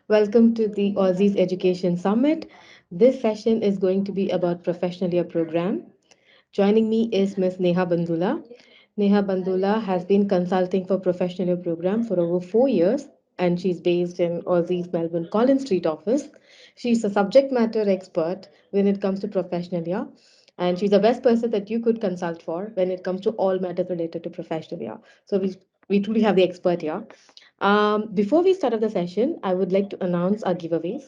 Welcome to the Aussizz Education Summit. This session is going to be about professional year program. Joining me is Ms. Neha Bandula. Neha Bandula has been consulting for professional year program for over 4 years, and she's based in Aussizz Melbourne Collins Street office. She's a subject matter expert when it comes to professional year, and she's the best person that you could consult for when it comes to all matters related to professional year. So we truly have the expert here. Before we start off the session, I would like to announce our giveaways.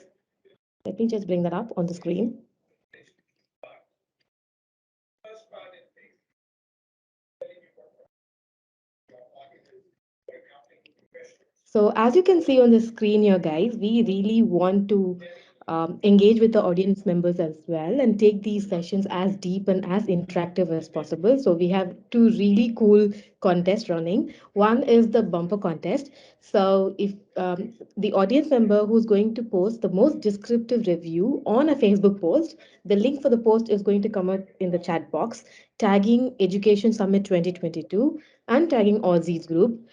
Let me just bring that up on the screen. So as you can see on the screen here, guys, we really want to engage with the audience members as well and take these sessions as deep and as interactive as possible. So we have two really cool contests running. One is the bumper contest. So if the audience member who's going to post the most descriptive review on a Facebook post, the link for the post is going to come out in the chat box, tagging Education Summit 2022 and tagging Aussizz Group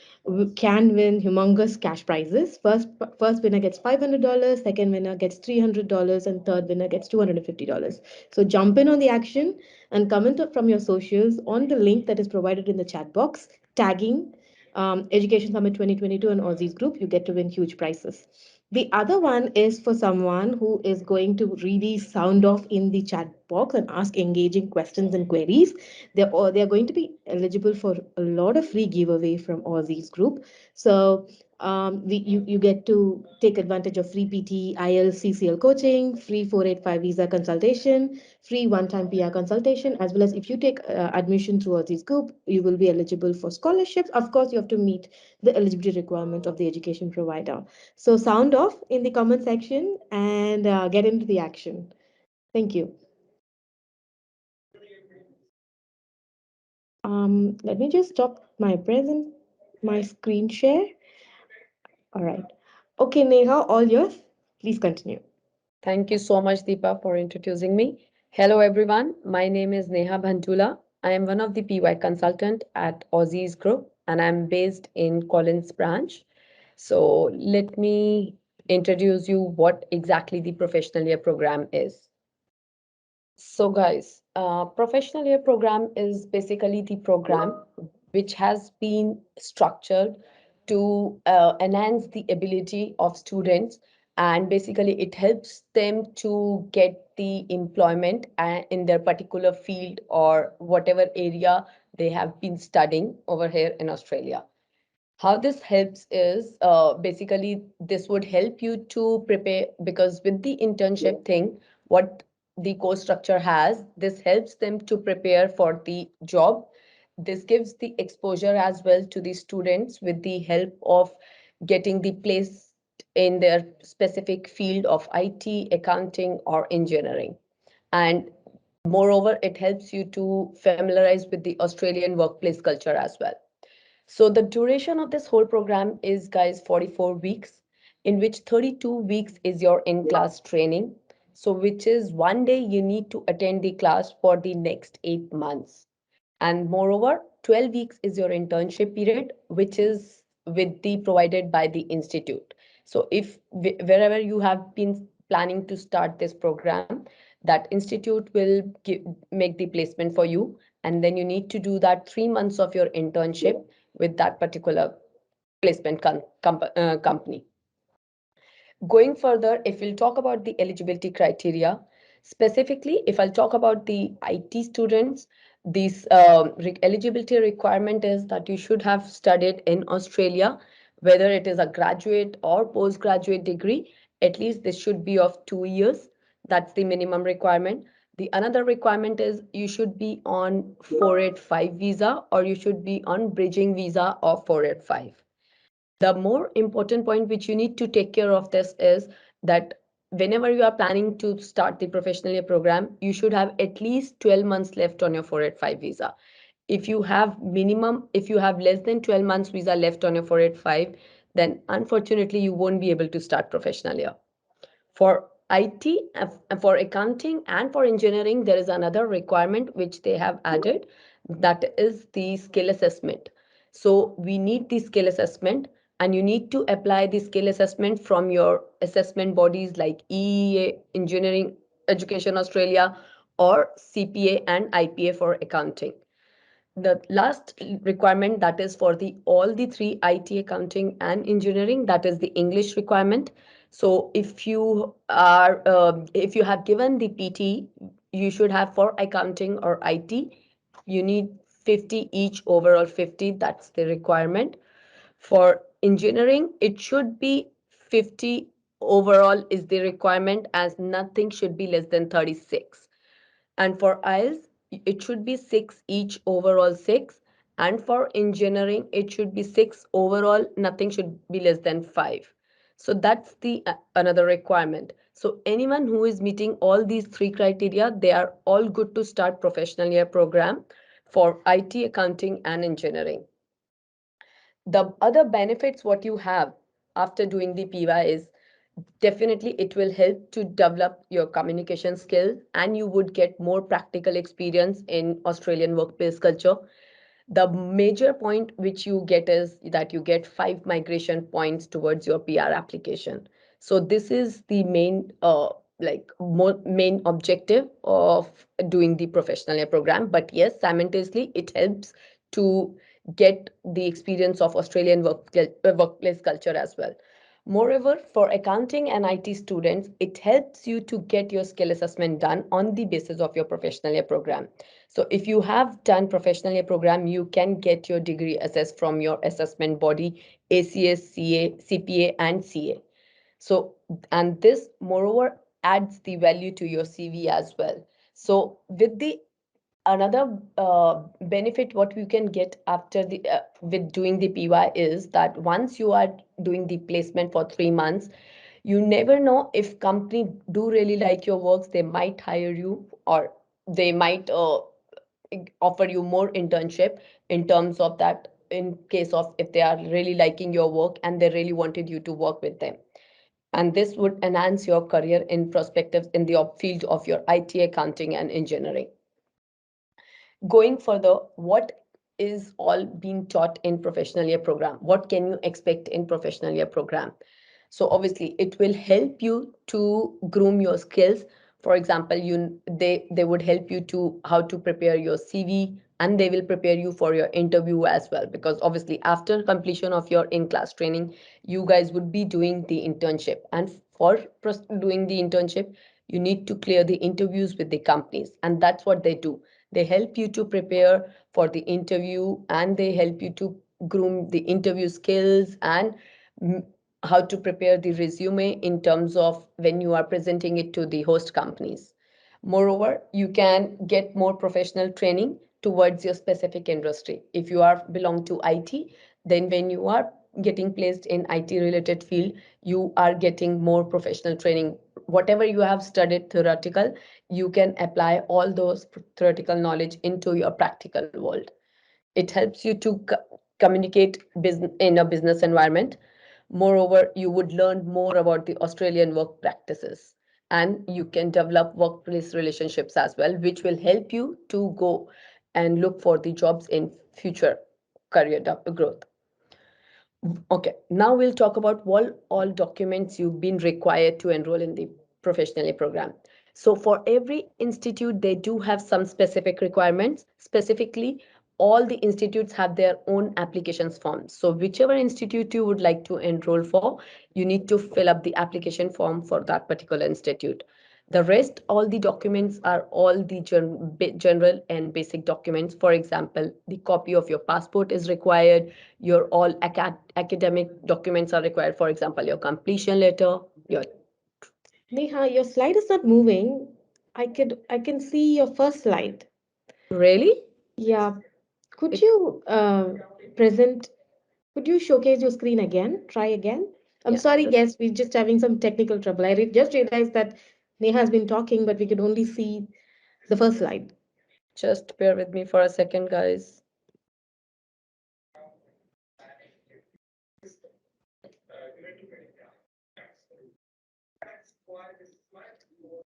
can win humongous cash prizes. First winner gets $500, second winner gets $300, and third winner gets $250. So jump in on the action and comment from your socials on the link that is provided in the chat box, tagging Education Summit 2022 and Aussizz Group. You get to win huge prizes. The other one is for someone who is going to really sound off in the chat box and ask engaging questions and queries. They're going to be eligible for a lot of free giveaway from Aussizz Group. So you get to take advantage of free PT, IELTS, CCL coaching, free 485 visa consultation, free one-time PR consultation, as well as if you take admission through Aussizz Group, you will be eligible for scholarships. Of course, you have to meet the eligibility requirement of the education provider. So sound off in the comment section and get into the action. Thank you. Let me just stop my screen share. All right. Okay, Neha, all yours. Please continue. Thank you so much, Deepa, for introducing me. Hello, everyone. My name is Neha Bhandula. I am one of the PY consultant at Aussizz Group, and I'm based in Collins branch. So let me introduce you what exactly the professional year program is. So, guys, professional year program is basically the program which has been structured to enhance the ability of students, and basically it helps them to get the employment in their particular field or whatever area they have been studying over here in Australia. How this helps is basically this would help you to prepare, because with the internship thing, what the course structure has, this helps them to prepare for the job. This gives the exposure as well to the students with the help of getting the place in their specific field of IT, accounting, or engineering. And moreover, it helps you to familiarize with the Australian workplace culture as well. So the duration of this whole program is, guys, 44 weeks, in which 32 weeks is your in-class training. So which is one day you need to attend the class for the next 8 months. And moreover, 12 weeks is your internship period, which is with the provided by the institute. So if wherever you have been planning to start this program, that institute will make the placement for you, and then you need to do that 3 months of your internship with that particular placement company. Going further, if we'll talk about the eligibility criteria, specifically, if I'll talk about the IT students, this eligibility requirement is that you should have studied in Australia, whether it is a graduate or postgraduate degree, at least this should be of 2 years. That's the minimum requirement. The another requirement is you should be on 485 visa, or you should be on bridging visa of 485. The more important point which you need to take care of this is that whenever you are planning to start the professional year program, you should have at least 12 months left on your 485 visa. If you have less than 12 months visa left on your 485, then unfortunately you won't be able to start professional year. For IT, for accounting, and for engineering, there is another requirement which they have added, that is the skill assessment. So we need the skill assessment, and you need to apply the skill assessment from your assessment bodies like EEA, Engineering Education Australia, or CPA and IPA for accounting. The last requirement, that is for the all the three IT, accounting and engineering, that is the English requirement. So if you have given the PT, you should have for accounting or IT, you need 50 each, overall 50, that's the requirement. For engineering, it should be 50 overall is the requirement, as nothing should be less than 36. And for IELTS, it should be 6 each, overall 6. And for engineering, it should be 6 overall, nothing should be less than 5. So that's the another requirement. So anyone who is meeting all these three criteria, they are all good to start professional year program for IT, accounting and engineering. The other benefits what you have after doing the PY is, definitely it will help to develop your communication skill, and you would get more practical experience in Australian workplace culture. The major point which you get is that you get 5 migration points towards your PR application. So this is the main main objective of doing the professional year program. But yes, simultaneously it helps to get the experience of Australian workplace culture as well. Moreover, for accounting and IT students, it helps you to get your skill assessment done on the basis of your professional year program. So if you have done professional year program, you can get your degree assessed from your assessment body, ACS, CA, CPA, and CA. So, and this moreover adds the value to your CV as well. So with the another benefit what you can get after the with doing the PY is that once you are doing the placement for 3 months, you never know if company do really like your works, they might hire you, or they might offer you more internship in terms of that, in case of if they are really liking your work and they really wanted you to work with them. And this would enhance your career in perspectives in the field of your IT, accounting and engineering. Going further, what is all being taught in professional year program? What can you expect in professional year program? So obviously it will help you to groom your skills. For example, they would help you to how to prepare your CV, and they will prepare you for your interview as well, because obviously after completion of your in class training, you guys would be doing the internship, and for doing the internship, you need to clear the interviews with the companies, and that's what they do. They help you to prepare for the interview, and they help you to groom the interview skills, and mm, how to prepare the resume in terms of when you are presenting it to the host companies. Moreover, you can get more professional training towards your specific industry. If you are belong to IT, then when you are getting placed in IT related field, you are getting more professional training. Whatever you have studied theoretical, you can apply all those theoretical knowledge into your practical world. It helps you to communicate business in a business environment. Moreover, you would learn more about the Australian work practices, and you can develop workplace relationships as well, which will help you to go and look for the jobs in future career growth. Okay, now we'll talk about all documents you've been required to enroll in the professional program. So for every institute, they do have some specific requirements. Specifically, all the institutes have their own applications forms. So whichever institute you would like to enroll for, you need to fill up the application form for that particular institute. The rest, all the documents are all the general and basic documents. For example, the copy of your passport is required. Your all academic documents are required. For example, your completion letter, your Neha, your slide is not moving. I can see your first slide. really. Yeah. Could It you present? Could you showcase your screen again? Try again. I'm yeah. sorry, guys. We're just having some technical trouble. Just realized that Neha has been talking, but we could only see the first slide. Just bear with me for a second, guys.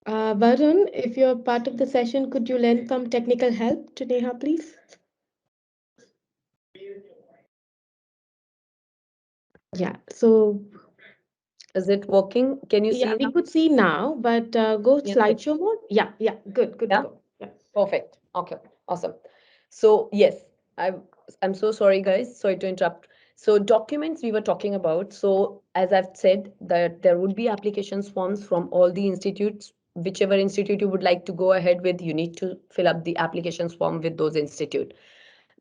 Varun, if you're part of the session, could you lend some technical help to Neha, please? Yeah. So Is it working? Can you yeah, see we now? could see now, but go Yes. slideshow mode. Yeah, yeah, good to Yeah. go. Yeah. Perfect. Okay. Awesome. So yes, I'm so sorry, guys. Sorry to interrupt. So documents we were talking about. So as I've said, that there would be applications forms from all the institutes. Whichever institute you would like to go ahead with, you need to fill up the applications form with those institute.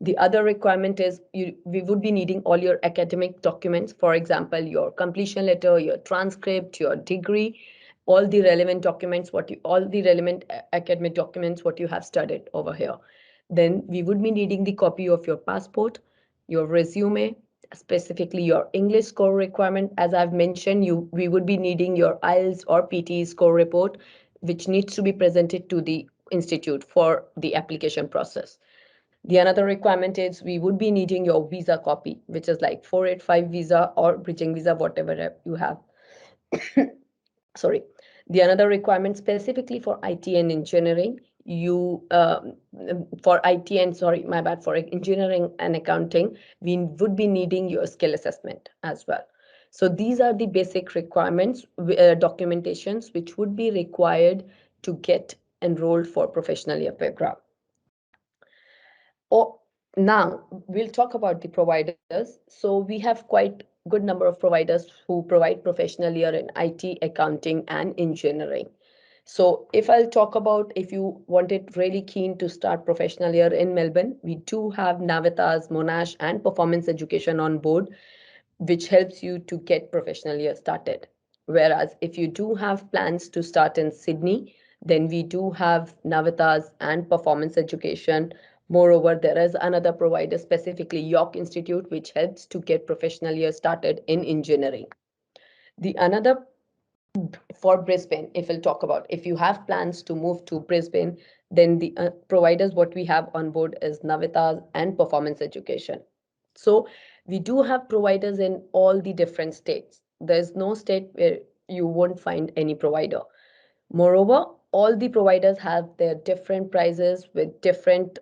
The other requirement is we would be needing all your academic documents, for example, your completion letter, your transcript, your degree, all the relevant documents, all the relevant academic documents, what you have studied over here. Then we would be needing the copy of your passport, your resume, specifically your English score requirement. As I've mentioned, we would be needing your IELTS or PT score report, which needs to be presented to the institute for the application process. The another requirement is we would be needing your visa copy, which is like 485 visa or bridging visa, whatever you have. Sorry. The another requirement specifically for IT and engineering, you for IT and sorry, my bad, for engineering and accounting, we would be needing your skill assessment as well. So these are the basic requirements, documentations which would be required to get enrolled for professional year program. Oh, now we'll talk about the providers. So we have quite good number of providers who provide professional year in IT, accounting, and engineering. So if I'll talk about if you wanted really keen to start professional year in Melbourne, we do have Navitas, Monash, and Performance Education on board, which helps you to get professional year started. Whereas if you do have plans to start in Sydney, then we do have Navitas and Performance Education. Moreover, there is another provider, specifically York Institute, which helps to get professional year started in engineering. The another for Brisbane, if we'll talk about if you have plans to move to Brisbane, then the providers what we have on board is Navitas and Performance Education. So we do have providers in all the different states. There's no state where you won't find any provider. Moreover, all the providers have their different prices with different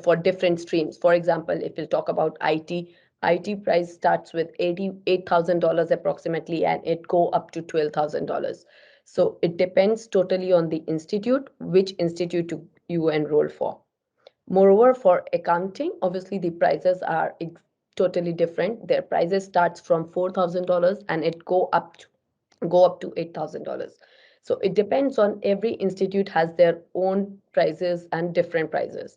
for different streams. For example, if we'll talk about IT price starts with $88,000 approximately, and it go up to $12,000. So it depends totally on the institute, which institute you enroll for. Moreover, for accounting, obviously the prices are totally different. Their prices starts from $4,000 and it go up to $8,000. So it depends on every institute has their own prices and different prices.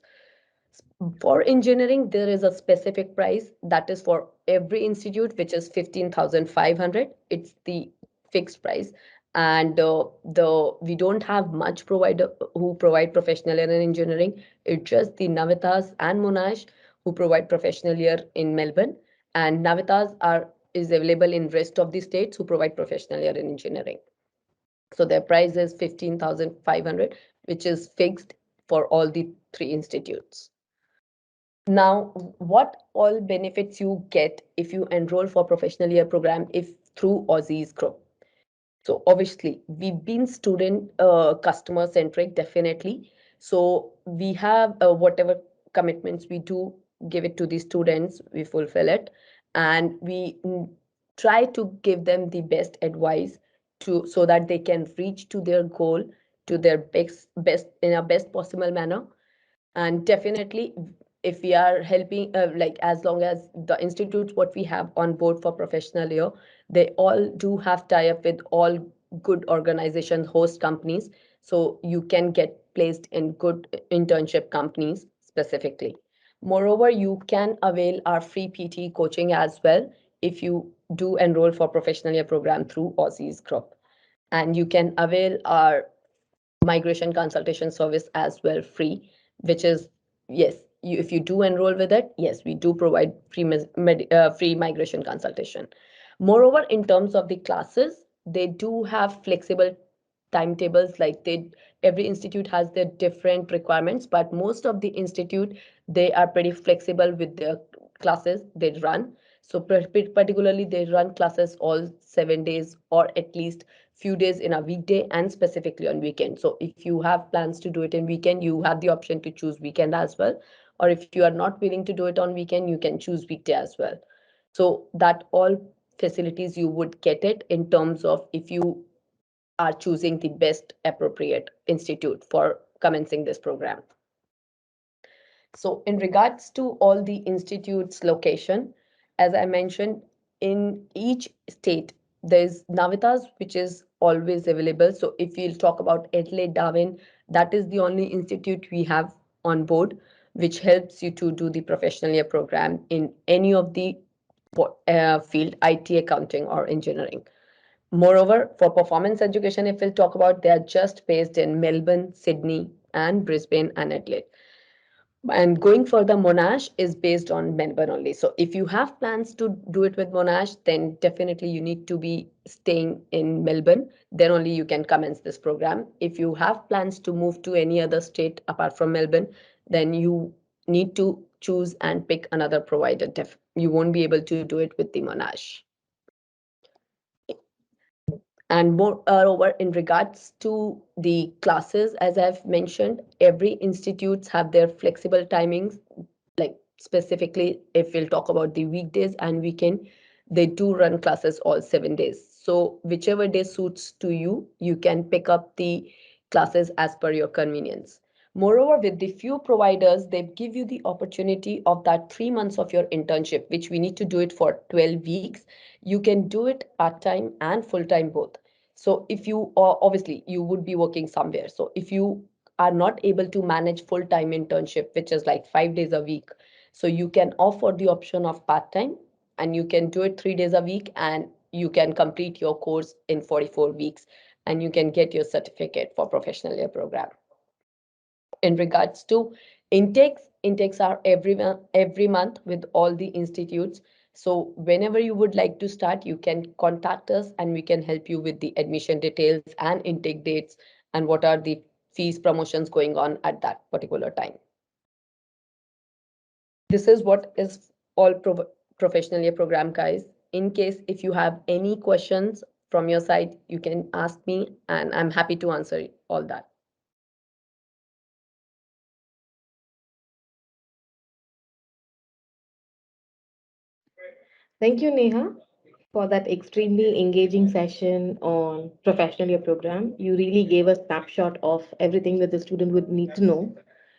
For engineering, there is a specific price that is for every institute, which is 15,500. It's the fixed price. And the we don't have much provider who provide professional year in engineering. It's just the Navitas and Monash who provide professional year in Melbourne. And Navitas are is available in rest of the states who provide professional year in engineering. So their price is 15,500, which is fixed for all the three institutes. Now, what all benefits you get if you enroll for professional year program if through Aussizz group? So obviously, we've been student customer centric, definitely. So we have whatever commitments we do give it to the students, we fulfill it, and we try to give them the best advice to so that they can reach to their goal to their best in a best possible manner. And definitely if we are helping like as long as the institutes what we have on board for professional year, they all do have tie up with all good organizations, host companies, so you can get placed in good internship companies specifically. Moreover, you can avail our free PT coaching as well if you do enroll for professional year program through Aussizz group, and you can avail our migration consultation service as well free, which is yes, if you do enroll with it, yes, we do provide free migration consultation. Moreover, in terms of the classes, they do have flexible timetables. Like they every institute has their different requirements, but most of the institute they are pretty flexible with their classes they run. So particularly they run classes all 7 days or at least few days in a weekday and specifically on weekend. So if you have plans to do it in weekend, you have the option to choose weekend as well. Or if you are not willing to do it on weekend, you can choose weekday as well. So that all facilities you would get it in terms of if you are choosing the best appropriate institute for commencing this program. So in regards to all the institutes location, as I mentioned, in each state, there's Navitas, which is always available. So if we'll talk about Adelaide Darwin, that is the only institute we have on board, which helps you to do the professional year program in any of the field, IT, accounting, or engineering. Moreover, for performance education, if we'll talk about, they are just based in Melbourne, Sydney, and Brisbane and Adelaide. And going further, Monash is based on Melbourne only. So if you have plans to do it with Monash, then definitely you need to be staying in Melbourne. Then only you can commence this program. If you have plans to move to any other state apart from Melbourne, then you need to choose and pick another provider. You won't be able to do it with the Monash. And moreover, in regards to the classes, as I've mentioned, every institutes have their flexible timings. Like specifically, if we'll talk about the weekdays and weekend, they do run classes all 7 days. So whichever day suits to you, you can pick up the classes as per your convenience. Moreover, with the few providers, they give you the opportunity of that 3 months of your internship, which we need to do it for 12 weeks. You can do it part-time and full-time both. So if you, or obviously you would be working somewhere. So if you are not able to manage full-time internship, which is like 5 days a week, so you can offer the option of part-time, and you can do it 3 days a week, and you can complete your course in 44 weeks, and you can get your certificate for professional year program. In regards to intakes are every month with all the institutes. So whenever you would like to start, you can contact us and we can help you with the admission details and intake dates and what are the fees promotions going on at that particular time. This is what is all professional year program, guys. In case if you have any questions from your side, you can ask me and I'm happy to answer all that. Thank you, Neha, for that extremely engaging session on professional year program. You really gave a snapshot of everything that the student would need to know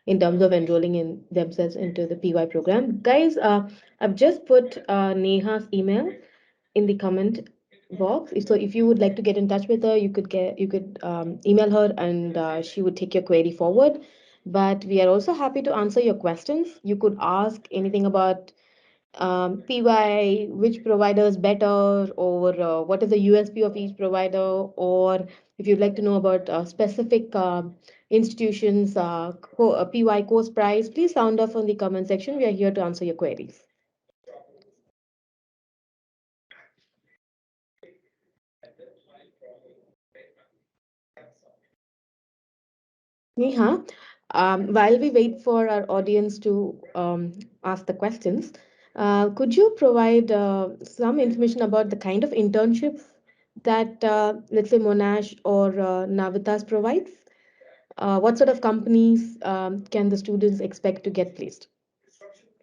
in terms of enrolling in themselves into the PY program. Guys, I've just put Neha's email in the comment box. So if you would like to get in touch with her, you could email her and she would take your query forward. But we are also happy to answer your questions. You could ask anything about PY, which provider is better, or what is the USP of each provider, or if you'd like to know about specific institutions, PY course price, please sound off on the comment section. We are here to answer your queries. Neha, while we wait for our audience to ask the questions, could you provide some information about the kind of internships that, let's say, Monash or Navitas provides? What sort of companies can the students expect to get placed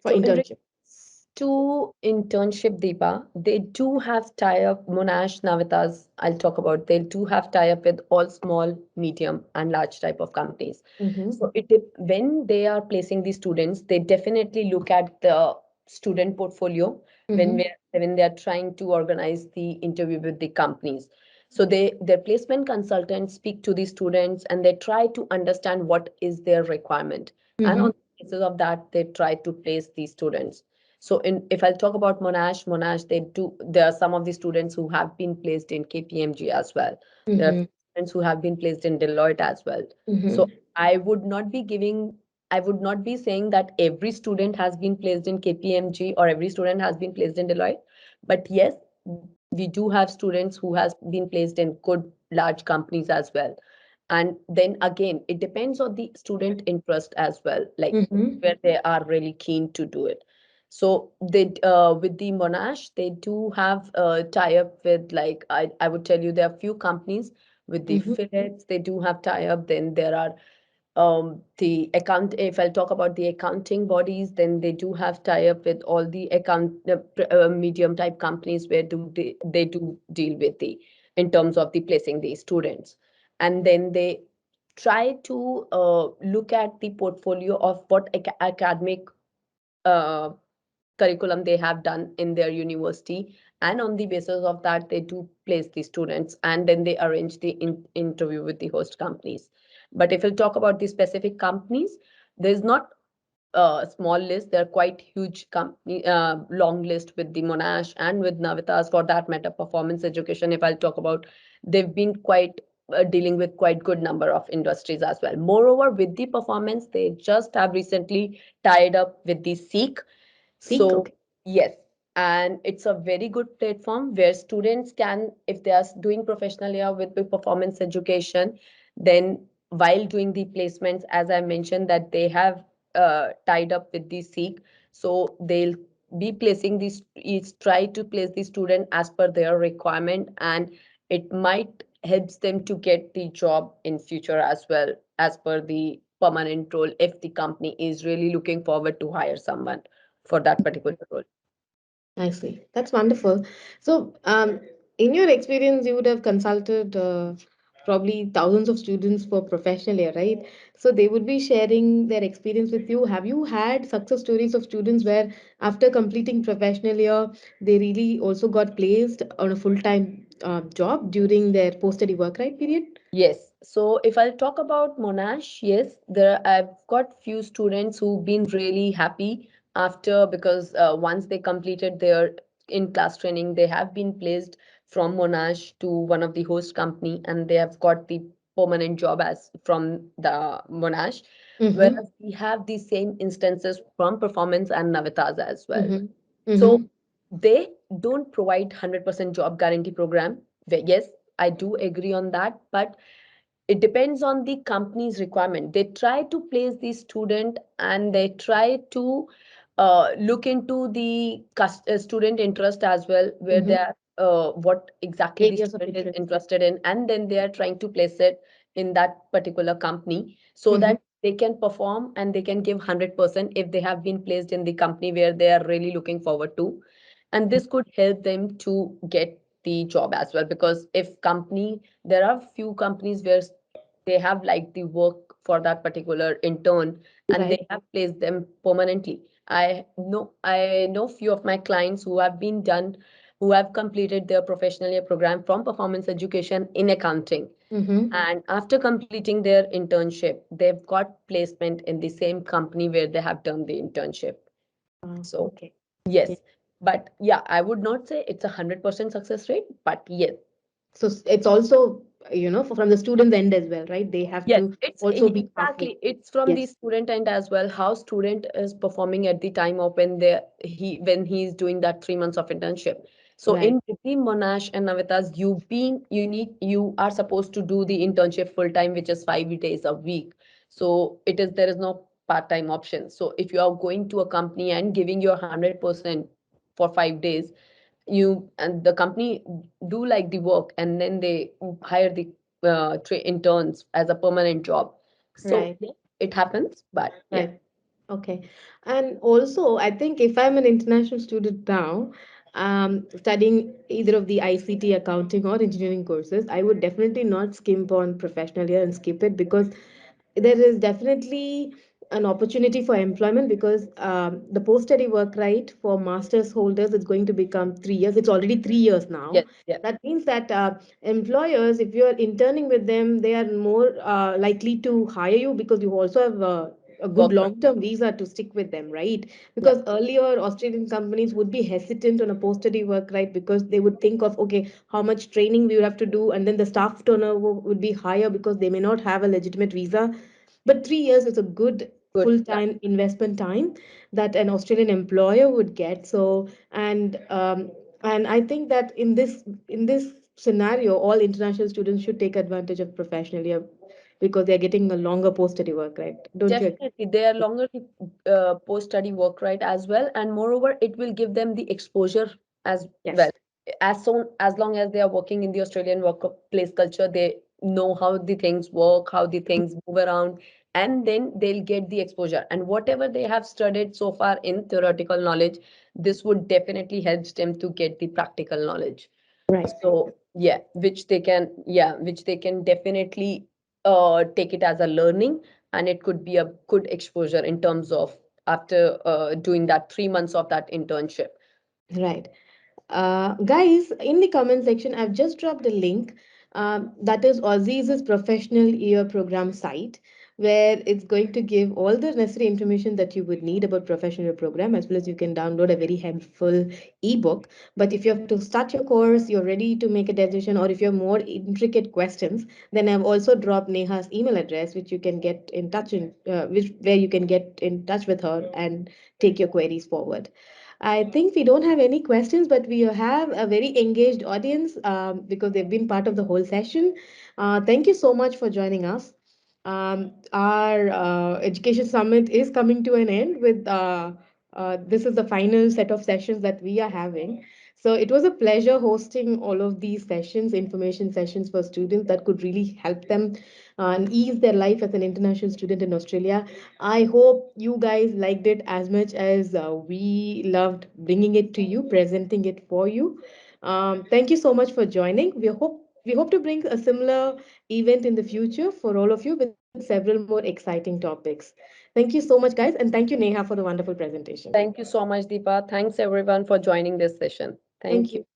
for So in internship? regards to internship, Deepa, they do have tie-up, Monash, Navitas, I'll talk about, they do have tie-up with all small, medium, and large type of companies. Mm-hmm. So when they are placing the students, they definitely look at the student portfolio Mm-hmm. when they are trying to organize the interview with the companies. So their placement consultants speak to the students and they try to understand what is their requirement. And Mm-hmm. on the basis of that, they try to place these students. So if I'll talk about Monash, there are some of the students who have been placed in KPMG as well. There are Mm-hmm. students who have been placed in Deloitte as well. So Mm-hmm. I would not be giving, I would not be saying that every student has been placed in KPMG or every student has been placed in Deloitte. But yes, we do have students who has been placed in good large companies as well. And then again, it depends on the student interest as well, like Mm-hmm. where they are really keen to do it. So they with the Monash, they do have a tie-up with, like, I would tell you there are few companies with the Mm-hmm. Philips, they do have tie-up. Then there are The account, if I'll talk about the accounting bodies, then they do have tie up with all the medium type companies where they do deal with the in terms of the placing the students. And then they try to look at the portfolio of what academic uh, curriculum they have done in their university, and on the basis of that they do place the students, and then they arrange the interview with the host companies. But if we'll talk about the specific companies, there's not a small list. They're quite huge company, long list with the Monash and with Navitas, for that matter performance education. If I'll talk about, they've been quite dealing with quite good number of industries as well. Moreover, with the performance, they just have recently tied up with the Seek. Seek, So okay. yes, and it's a very good platform where students can, if they are doing professional year with the performance education, then while doing the placements, as I mentioned, that they have tied up with the Seek, so they'll be placing these, is try to place the student as per their requirement, and it might helps them to get the job in future as well, as per the permanent role, if the company is really looking forward to hire someone for that particular role. I see. That's wonderful. So, in your experience, you would have consulted probably thousands of students for professional year, right? So they would be sharing their experience with you. Have you had success stories of students where after completing professional year, they really also got placed on a full-time job during their post-study work right period? Yes. So if I'll talk about Monash, yes, there I've got few students who've been really happy after, because once they completed their in-class training, they have been placed from Monash to one of the host company, and they have got the permanent job as from the Monash. Mm-hmm. Whereas we have the same instances from Performance and Navitas as well. Mm-hmm. So Mm-hmm. they don't provide 100% job guarantee program. Yes, I do agree on that, but it depends on the company's requirement. They try to place the student, and they try to look into the student interest as well, where Mm-hmm. they are what exactly the Areas of student is interest. interested in, and then they are trying to place it in that particular company, so Mm-hmm. that they can perform and they can give 100% if they have been placed in the company where they are really looking forward to. And this could help them to get the job as well, because if company, there are few companies where they have liked the work for that particular intern, and Right. they have placed them permanently. I know few of my clients who have been done, who have completed their professional year program from performance education in accounting, Mm-hmm. and after completing their internship, they've got placement in the same company where they have done the internship. So Okay. yes, but yeah, I would not say it's 100% success rate, but yes. So it's also, from the student's end as well, right? They have Yes, to it's also be halfway. exactly. It's from the Yes, student end as well. How student is performing at the time of when he's doing that 3 months of internship. So right. in between Monash and Navitas, you are supposed to do the internship full time, which is 5 days a week. So there is no part time option. So if you are going to a company and giving your 100% for 5 days, you and the company do like the work, and then they hire the interns as a permanent job. So Right. yeah, it happens, but yeah. Right. Okay. And also, I think if I'm an international student now, studying either of the ICT, accounting, or engineering courses, I would definitely not skimp on professional year and skip it, because there is definitely an opportunity for employment, because the post-study work right for master's holders is going to become 3 years. It's already 3 years now. Yes, yeah. That means that employers, if you are interning with them, they are more likely to hire you, because you also have a good Work. long-term visa to stick with them, right? Yeah, Because earlier Australian companies would be hesitant on a post-study work, right? Because they would think of, okay, how much training we would have to do, and then the staff turnover would be higher because they may not have a legitimate visa. But 3 years is a good good. Yeah, full-time investment time that an Australian employer would get. So, and I think that in this scenario, all international students should take advantage of professional year, because they're getting a longer post-study work, right? Don't you agree? definitely. They are longer post-study work, right, as well, and moreover, it will give them the exposure as well. Yes. As long as they are working in the Australian workplace culture, they know how the things work, how the things move around, and then they'll get the exposure. And whatever they have studied so far in theoretical knowledge, this would definitely help them to get the practical knowledge. Right. So yeah, which they can definitely take it as a learning, and it could be a good exposure in terms of after doing that 3 months of that internship. Right. Guys, in the comment section, I've just dropped a link. That is Aussizz's professional year program site, where it's going to give all the necessary information that you would need about professional year program, as well as you can download a very helpful ebook. But if you have to start your course, you're ready to make a decision, or if you have more intricate questions, then I've also dropped Neha's email address, which you can get in touch which where you can get in touch with her and take your queries forward. I think we don't have any questions, but we have a very engaged audience because they've been part of the whole session. Thank you so much for joining us. Our education summit is coming to an end with this is the final set of sessions that we are having. So it was a pleasure hosting all of these sessions, information sessions for students that could really help them and ease their life as an international student in Australia. I hope you guys liked it as much as we loved bringing it to you, presenting it for you. Thank you so much for joining. We hope to bring a similar event in the future for all of you with several more exciting topics. Thank you so much, guys, and thank you, Neha, for the wonderful presentation. Thank you so much, Deepa. Thanks everyone for joining this session. Thank Thank you. you.